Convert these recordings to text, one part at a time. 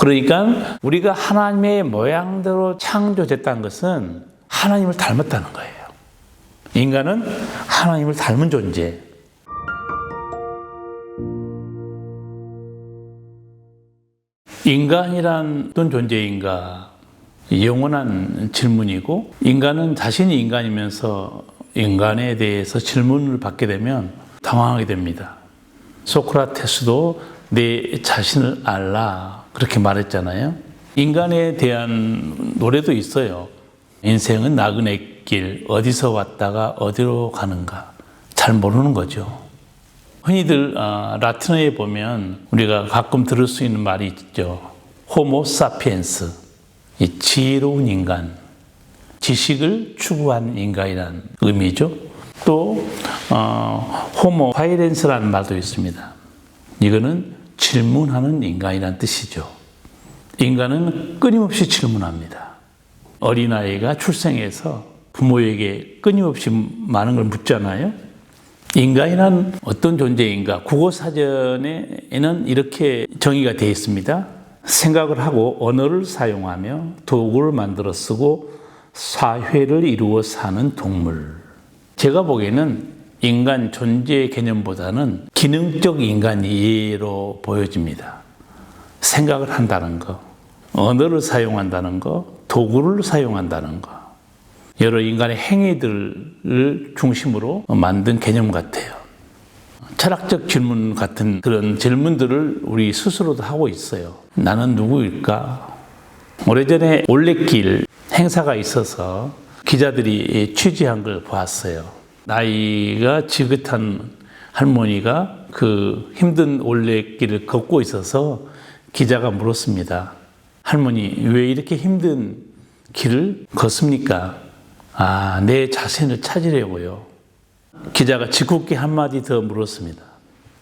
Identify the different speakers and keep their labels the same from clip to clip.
Speaker 1: 그러니까 우리가 하나님의 모양대로 창조됐다는 것은 하나님을 닮았다는 거예요. 인간은 하나님을 닮은 존재. 인간이란 어떤 존재인가? 영원한 질문이고, 인간은 자신이 인간이면서 인간에 대해서 질문을 받게 되면 당황하게 됩니다. 소크라테스도 내 자신을 알라 그렇게 말했잖아요. 인간에 대한 노래도 있어요. 인생은 나그네 길, 어디서 왔다가 어디로 가는가 잘 모르는 거죠. 흔히들 라틴어에 보면 우리가 가끔 들을 수 있는 말이 있죠. 호모 사피엔스, 지혜로운 인간, 지식을 추구한 인간이라는 의미죠. 또 호모 파이렌스라는 말도 있습니다. 이거는 질문하는 인간이라는 뜻이죠. 인간은 끊임없이 질문합니다. 어린아이가 출생해서 부모에게 끊임없이 많은 걸 묻잖아요. 인간이란 어떤 존재인가? 국어사전에는 이렇게 정의가 되어 있습니다. 생각을 하고 언어를 사용하며 도구를 만들어 쓰고 사회를 이루어 사는 동물. 제가 보기에는 인간 존재 개념보다는 기능적 인간 이해로 보여집니다. 생각을 한다는 거, 언어를 사용한다는 거, 도구를 사용한다는 거, 여러 인간의 행위들을 중심으로 만든 개념 같아요. 철학적 질문 같은 그런 질문들을 우리 스스로도 하고 있어요. 나는 누구일까? 오래전에 올레길 행사가 있어서 기자들이 취재한 걸 보았어요. 나이가 지긋한 할머니가 그 힘든 올레길을 걷고 있어서 기자가 물었습니다. 할머니, 왜 이렇게 힘든 길을 걷습니까? 내 자신을 찾으려고요. 기자가 짓궂게 한마디 더 물었습니다.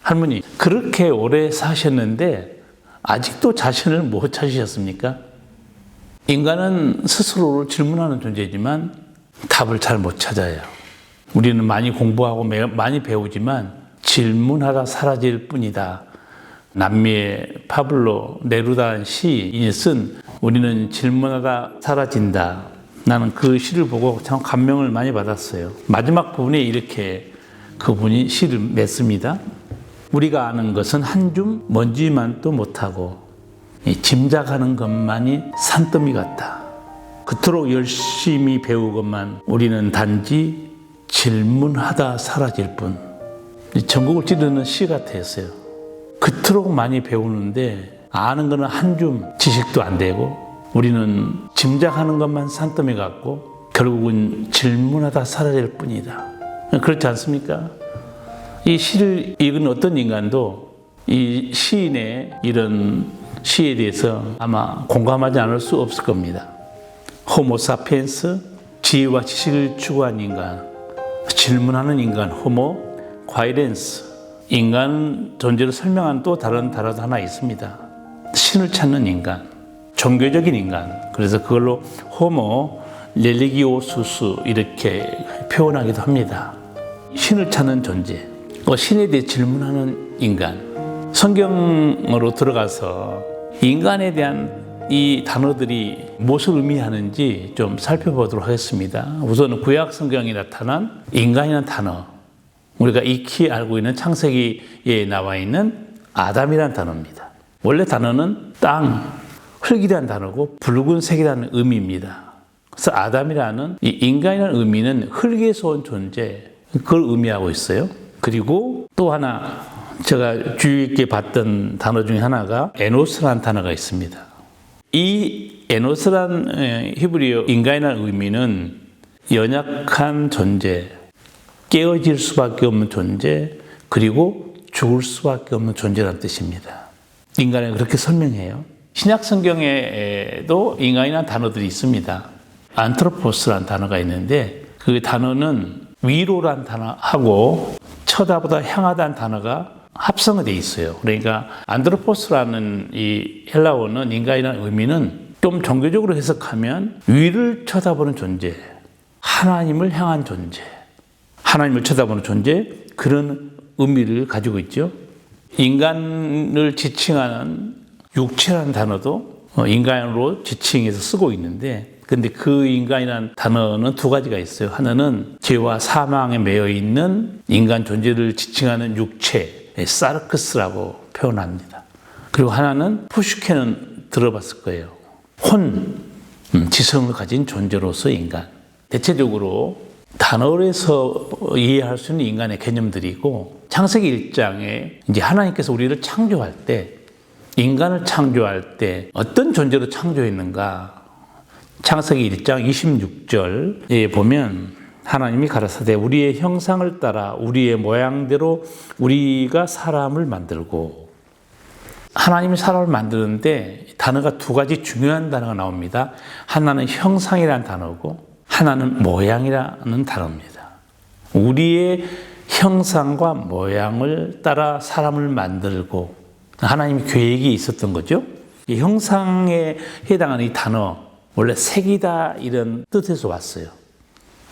Speaker 1: 할머니, 그렇게 오래 사셨는데 아직도 자신을 못 찾으셨습니까? 인간은 스스로를 질문하는 존재지만 답을 잘 못 찾아요. 우리는 많이 공부하고 많이 배우지만 질문하다 사라질 뿐이다. 남미의 파블로 네루다는 시인이 쓴 우리는 질문하다 사라진다. 나는 그 시를 보고 참 감명을 많이 받았어요. 마지막 부분에 이렇게 그분이 시를 맺습니다. 우리가 아는 것은 한 줌 먼지만도 못하고 짐작하는 것만이 산더미 같다. 그토록 열심히 배우고만 우리는 단지 질문하다 사라질 뿐. 전국을 찌르는 시 같았어요. 그토록 많이 배우는데 아는 거는 한 줌 지식도 안 되고 우리는 짐작하는 것만 산더미 같고 결국은 질문하다 사라질 뿐이다. 그렇지 않습니까? 이 시를 읽은 어떤 인간도 이 시인의 이런 시에 대해서 아마 공감하지 않을 수 없을 겁니다. 호모 사피엔스, 지혜와 지식을 추구한 인간, 질문하는 인간, 호모 과이렌스, 인간 존재를 설명하는 또 다른 단어도 하나 있습니다. 신을 찾는 인간, 종교적인 인간. 그래서 그걸로 호모 렐리기오수스 이렇게 표현하기도 합니다. 신을 찾는 존재, 신에 대해 질문하는 인간. 성경으로 들어가서 인간에 대한 이 단어들이 무엇을 의미하는지 좀 살펴보도록 하겠습니다. 우선 구약 성경에 나타난 인간이라는 단어, 우리가 익히 알고 있는 창세기에 나와 있는 아담이라는 단어입니다. 원래 단어는 땅, 흙이라는 단어고 붉은색이라는 의미입니다. 그래서 아담이라는 이 인간이라는 의미는 흙에서 온 존재, 그걸 의미하고 있어요. 그리고 또 하나 제가 주의 깊게 봤던 단어 중에 하나가 에노스라는 단어가 있습니다. 이 에노스라는 히브리어 인간이라는 의미는 연약한 존재, 깨어질 수밖에 없는 존재, 그리고 죽을 수밖에 없는 존재라는 뜻입니다. 인간을 그렇게 설명해요. 신약 성경에도 인간이라는 단어들이 있습니다. 안트로포스라는 단어가 있는데 그 단어는 위로라는 단어하고 쳐다보다 향하다는 단어가 합성이 되어 있어요. 그러니까 안드로포스라는 이 헬라어는 인간이라는 의미는 좀 종교적으로 해석하면 위를 쳐다보는 존재, 하나님을 향한 존재, 하나님을 쳐다보는 존재, 그런 의미를 가지고 있죠. 인간을 지칭하는 육체라는 단어도 인간으로 지칭해서 쓰고 있는데, 근데 그 인간이라는 단어는 두 가지가 있어요. 하나는 죄와 사망에 매여 있는 인간 존재를 지칭하는 육체, 사르크스라고 표현합니다. 그리고 하나는 푸슈케는 들어봤을 거예요. 지성을 가진 존재로서 인간. 대체적으로 단어에서 이해할 수 있는 인간의 개념들이고, 창세기 1장에 이제 하나님께서 우리를 창조할 때, 인간을 창조할 때 어떤 존재로 창조했는가? 창세기 1장 26절에 보면 하나님이 가라사대 우리의 형상을 따라 우리의 모양대로 우리가 사람을 만들고, 하나님이 사람을 만드는데 단어가 두 가지 중요한 단어가 나옵니다. 하나는 형상이라는 단어고 하나는 모양이라는 단어입니다. 우리의 형상과 모양을 따라 사람을 만들고, 하나님의 계획이 있었던 거죠. 이 형상에 해당하는 이 단어, 원래 색이다 이런 뜻에서 왔어요.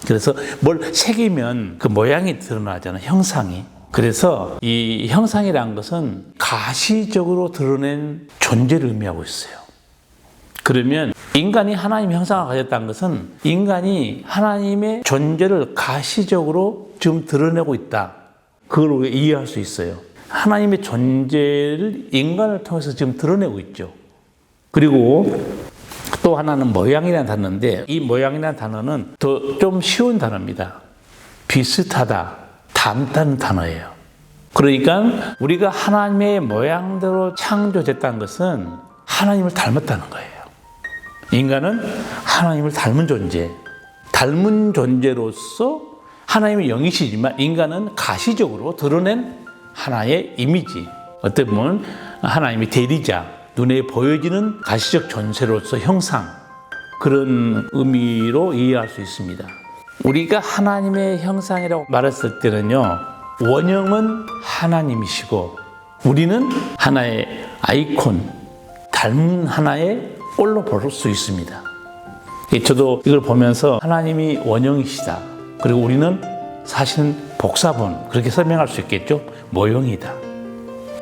Speaker 1: 그래서 뭘 새기면 그 모양이 드러나잖아요, 형상이. 그래서 이 형상이라는 것은 가시적으로 드러낸 존재를 의미하고 있어요. 그러면 인간이 하나님의 형상을 가졌다는 것은 인간이 하나님의 존재를 가시적으로 지금 드러내고 있다. 그걸 우리가 이해할 수 있어요. 하나님의 존재를 인간을 통해서 지금 드러내고 있죠. 그리고 또 하나는 모양이라는 단어인데, 이 모양이라는 단어는 더 좀 쉬운 단어입니다. 비슷하다, 닮다는 단어예요. 그러니까 우리가 하나님의 모양대로 창조됐다는 것은 하나님을 닮았다는 거예요. 인간은 하나님을 닮은 존재, 닮은 존재로서 하나님의 영이시지만 인간은 가시적으로 드러낸 하나의 이미지, 어떻게 보면 하나님의 대리자, 눈에 보여지는 가시적 존재로서 형상, 그런 의미로 이해할 수 있습니다. 우리가 하나님의 형상이라고 말했을 때는요, 원형은 하나님이시고 우리는 하나의 아이콘, 닮은 하나의 꼴로 볼 수 있습니다. 저도 이걸 보면서 하나님이 원형이시다, 그리고 우리는 사실은 복사본, 그렇게 설명할 수 있겠죠. 모형이다.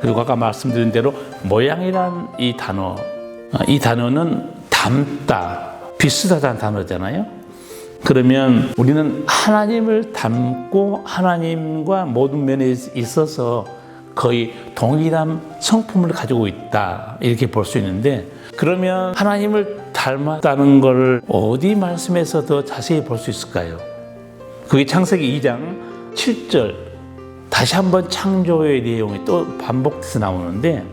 Speaker 1: 그리고 아까 말씀드린 대로 모양이란 이 단어는 닮다, 비슷하다는 단어잖아요. 그러면 우리는 하나님을 닮고 하나님과 모든 면에 있어서 거의 동일한 성품을 가지고 있다, 이렇게 볼 수 있는데, 그러면 하나님을 닮았다는 걸 어디 말씀에서 더 자세히 볼 수 있을까요? 그게 창세기 2장 7절, 다시 한번 창조의 내용이 또 반복해서 나오는데,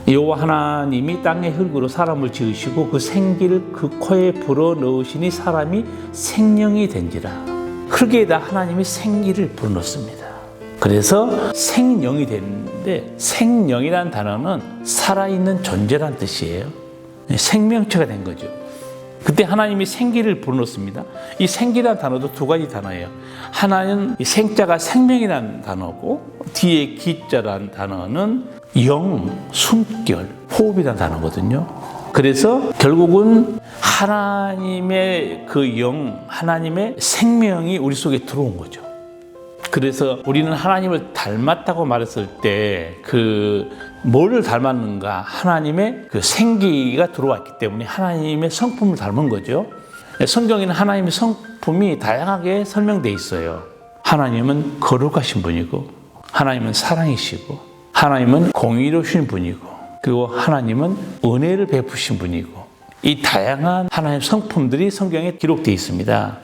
Speaker 1: 여호와 하나님이 땅의 흙으로 사람을 지으시고 그 생기를 그 코에 불어넣으시니 사람이 생명이 된지라. 흙에다 하나님이 생기를 불어넣습니다. 그래서 생명이 됐는데, 생명이라는 단어는 살아있는 존재란 뜻이에요. 생명체가 된 거죠. 그때 하나님이 생기를 불어넣습니다. 이 생기라는 단어도 두 가지 단어예요. 하나는 이 생자가 생명이라는 단어고, 뒤에 기자라는 단어는 영, 숨결, 호흡이라는 단어거든요. 그래서 결국은 하나님의 그 영, 하나님의 생명이 우리 속에 들어온 거죠. 그래서 우리는 하나님을 닮았다고 말했을 때 뭐를 닮았는가? 하나님의 그 생기가 들어왔기 때문에 하나님의 성품을 닮은 거죠. 성경에는 하나님의 성품이 다양하게 설명되어 있어요. 하나님은 거룩하신 분이고, 하나님은 사랑이시고, 하나님은 공의로우신 분이고, 그리고 하나님은 은혜를 베푸신 분이고, 이 다양한 하나님의 성품들이 성경에 기록되어 있습니다.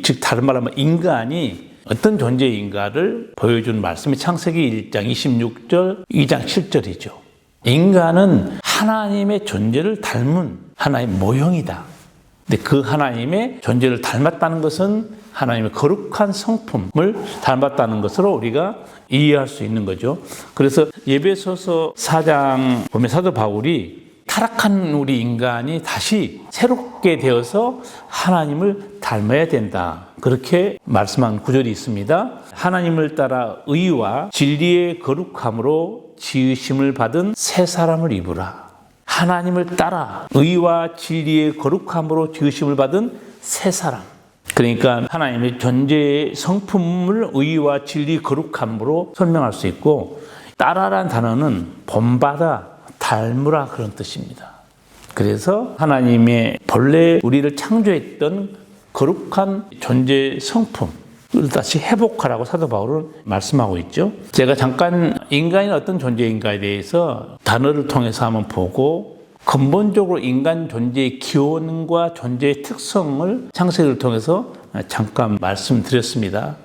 Speaker 1: 즉 다른 말로 하면 인간이 어떤 존재인가를 보여준 말씀이 창세기 1장 26절, 2장 7절이죠. 인간은 하나님의 존재를 닮은 하나의 모형이다. 근데 그 하나님의 존재를 닮았다는 것은 하나님의 거룩한 성품을 닮았다는 것으로 우리가 이해할 수 있는 거죠. 그래서 에베소서 4장 보면 사도 바울이 타락한 우리 인간이 다시 새롭게 되어서 하나님을 닮아야 된다, 그렇게 말씀한 구절이 있습니다. 하나님을 따라 의와 진리의 거룩함으로 지으심을 받은 새 사람을 입으라. 하나님을 따라 의와 진리의 거룩함으로 지으심을 받은 새 사람. 그러니까 하나님의 존재의 성품을 의와 진리 거룩함으로 설명할 수 있고, 따라란 단어는 본받아, 닮으라 그런 뜻입니다. 그래서 하나님의 본래 우리를 창조했던 거룩한 존재 성품을 다시 회복하라고 사도 바울은 말씀하고 있죠. 제가 잠깐 인간이 어떤 존재인가에 대해서 단어를 통해서 한번 보고 근본적으로 인간 존재의 기원과 존재의 특성을 창세기를 통해서 잠깐 말씀드렸습니다.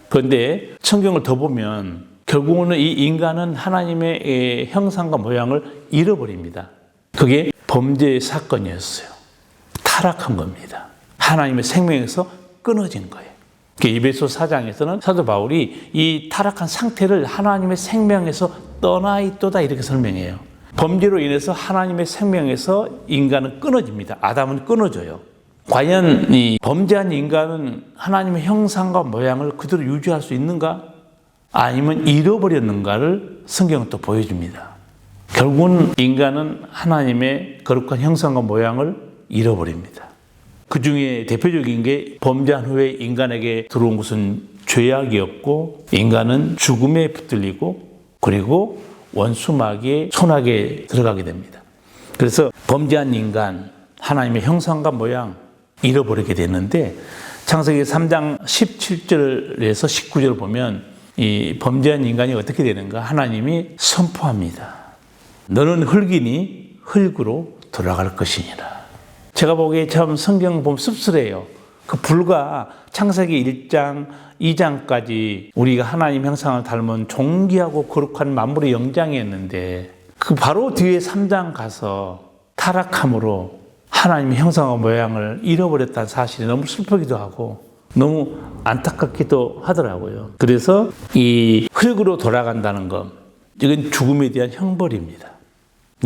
Speaker 1: 그런데 성경을 더 보면 결국은 이 인간은 하나님의 형상과 모양을 잃어버립니다. 그게 범죄의 사건이었어요. 타락한 겁니다. 하나님의 생명에서 끊어진 거예요. 에베소 4장에서는 사도 바울이 이 타락한 상태를 하나님의 생명에서 떠나 있도다 이렇게 설명해요. 범죄로 인해서 하나님의 생명에서 인간은 끊어집니다. 아담은 끊어져요. 과연 이 범죄한 인간은 하나님의 형상과 모양을 그대로 유지할 수 있는가? 아니면 잃어버렸는가를 성경은 또 보여줍니다. 결국은 인간은 하나님의 거룩한 형상과 모양을 잃어버립니다. 그 중에 대표적인 게 범죄한 후에 인간에게 들어온 것은 죄악이었고 인간은 죽음에 붙들리고 그리고 원수 마귀의 손아귀에 들어가게 됩니다. 그래서 범죄한 인간, 하나님의 형상과 모양 잃어버리게 됐는데 창세기 3장 17절에서 19절을 보면 이 범죄한 인간이 어떻게 되는가? 하나님이 선포합니다. 너는 흙이니 흙으로 돌아갈 것이니라. 제가 보기에 참 성경 보면 씁쓸해요. 그 불과 창세기 1장, 2장까지 우리가 하나님 형상을 닮은 존귀하고 거룩한 만물의 영장이었는데 그 바로 뒤에 3장 가서 타락함으로 하나님의 형상과 모양을 잃어버렸다는 사실이 너무 슬프기도 하고 너무 안타깝기도 하더라고요. 그래서 이 흙으로 돌아간다는 것, 이건 죽음에 대한 형벌입니다.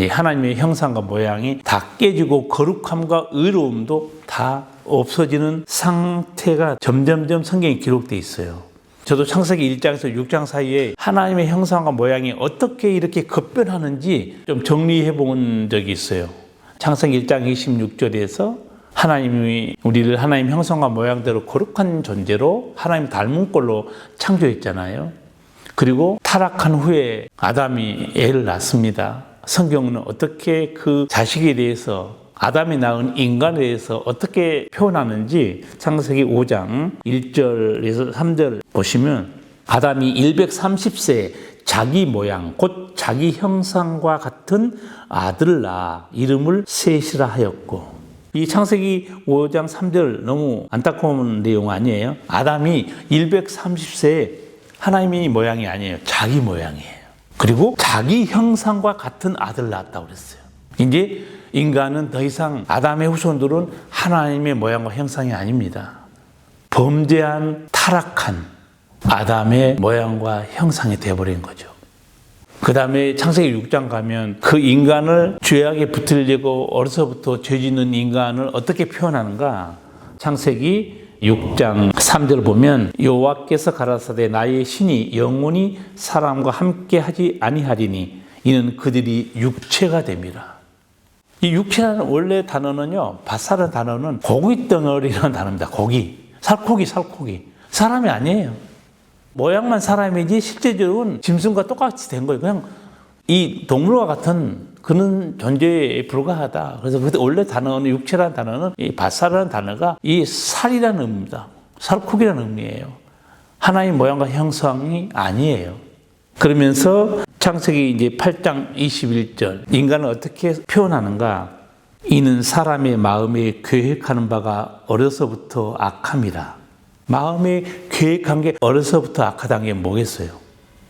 Speaker 1: 하나님의 형상과 모양이 다 깨지고 거룩함과 의로움도 다 없어지는 상태가 점점점 성경에 기록되어 있어요. 저도 창세기 1장에서 6장 사이에 하나님의 형상과 모양이 어떻게 이렇게 급변하는지 좀 정리해 본 적이 있어요. 창세기 1장 26절에서 하나님이 우리를 하나님 형상과 모양대로 거룩한 존재로 하나님 닮은 꼴로 창조했잖아요. 그리고 타락한 후에 아담이 애를 낳습니다. 성경은 어떻게 그 자식에 대해서 아담이 낳은 인간에 대해서 어떻게 표현하는지 창세기 5장 1절에서 3절 보시면 아담이 130세에 자기 모양 곧 자기 형상과 같은 아들을 낳아 이름을 셋이라 하였고 이 창세기 5장 3절 너무 안타까운 내용 아니에요? 아담이 130세에 하나님의 모양이 아니에요. 자기 모양이에요. 그리고 자기 형상과 같은 아들을 낳았다고 그랬어요. 이제 인간은 더 이상 아담의 후손들은 하나님의 모양과 형상이 아닙니다. 범죄한 타락한 아담의 모양과 형상이 되어버린 거죠. 그 다음에 창세기 6장 가면 그 인간을 죄악에 붙들리고 어려서부터 죄 짓는 인간을 어떻게 표현하는가? 창세기 6장 3절 보면 여호와께서 가라사대 나의 신이 영원히 사람과 함께 하지 아니하리니 이는 그들이 육체가 됨이라. 이 육체라는 원래 단어는요, 밭사라는 단어는 고기 덩어리라는 단어입니다. 고기, 살코기. 사람이 아니에요. 모양만 사람이지 실제적으로는 짐승과 똑같이 된 거예요. 그냥 이 동물과 같은 그런 존재에 불과하다. 그래서 원래 단어는 육체라는 단어는 이 밭사라는 단어가 이 살이라는 의미입니다. 살코기라는 의미예요. 하나님 모양과 형상이 아니에요. 그러면서 창세기 이제 8장 21절 인간은 어떻게 표현하는가? 이는 사람의 마음에 계획하는 바가 어려서부터 악함이라. 마음에 계획한 게 어려서부터 악하다는 게 뭐겠어요?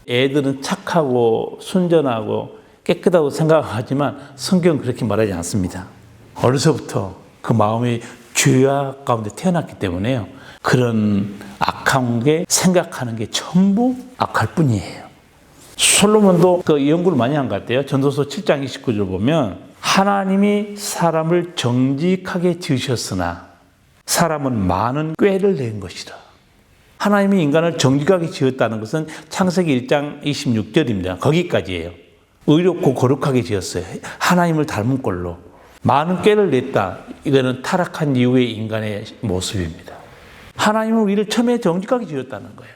Speaker 1: 애들은 착하고 순전하고 깨끗하고 생각하지만 성경은 그렇게 말하지 않습니다. 어려서부터 그 마음이 죄악 가운데 태어났기 때문에요. 그런 악한 게 생각하는 게 전부 악할 뿐이에요. 솔로몬도 그 연구를 많이 한 것 같아요. 전도서 7장 29절 보면 하나님이 사람을 정직하게 지으셨으나 사람은 많은 꾀를 낸 것이다. 하나님이 인간을 정직하게 지었다는 것은 창세기 1장 26절입니다. 거기까지예요. 의롭고 거룩하게 지었어요. 하나님을 닮은 꼴로. 많은 꾀를 냈다. 이거는 타락한 이후의 인간의 모습입니다. 하나님은 우리를 처음에 정직하게 지었다는 거예요.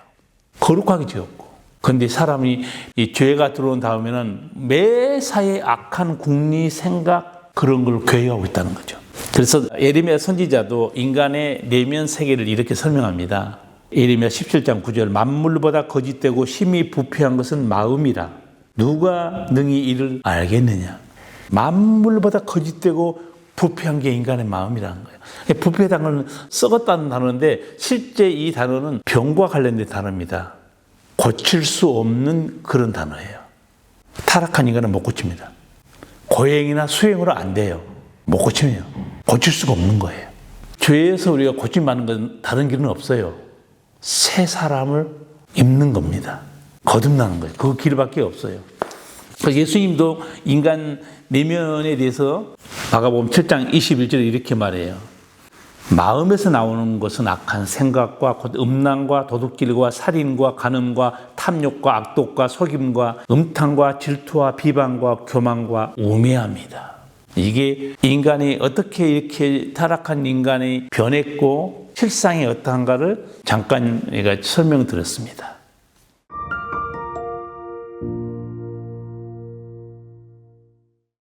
Speaker 1: 거룩하게 지었고. 근데 사람이 이 죄가 들어온 다음에는 매사에 악한 궁리 생각 그런 걸 괴유하고 있다는 거죠. 그래서 예레미야 선지자도 인간의 내면 세계를 이렇게 설명합니다. 예레미야 17장 9절 만물보다 거짓되고 심히 부패한 것은 마음이라 누가 능히 이를 알겠느냐. 만물보다 거짓되고 부패한 게 인간의 마음이라는 거예요. 부패하다는 건 썩었다는 단어인데 실제 이 단어는 병과 관련된 단어입니다. 고칠 수 없는 그런 단어예요. 타락한 인간은 못 고칩니다. 고행이나 수행으로 안 돼요. 못 고치면 고칠 수가 없는 거예요. 죄에서 우리가 고침받는 건 다른 길은 없어요. 새 사람을 입는 겁니다. 거듭나는 거예요. 그 길밖에 없어요. 그래서 예수님도 인간 내면에 대해서 마가복음 7장 21절에 이렇게 말해요. 마음에서 나오는 것은 악한 생각과 곧 음란과 도둑질과 살인과 간음과 탐욕과 악독과 속임과 음탕과 질투와 비방과 교만과 우매합니다. 이게 인간이 어떻게 이렇게 타락한 인간이 변했고 실상이 어떠한가를 잠깐 설명드렸습니다.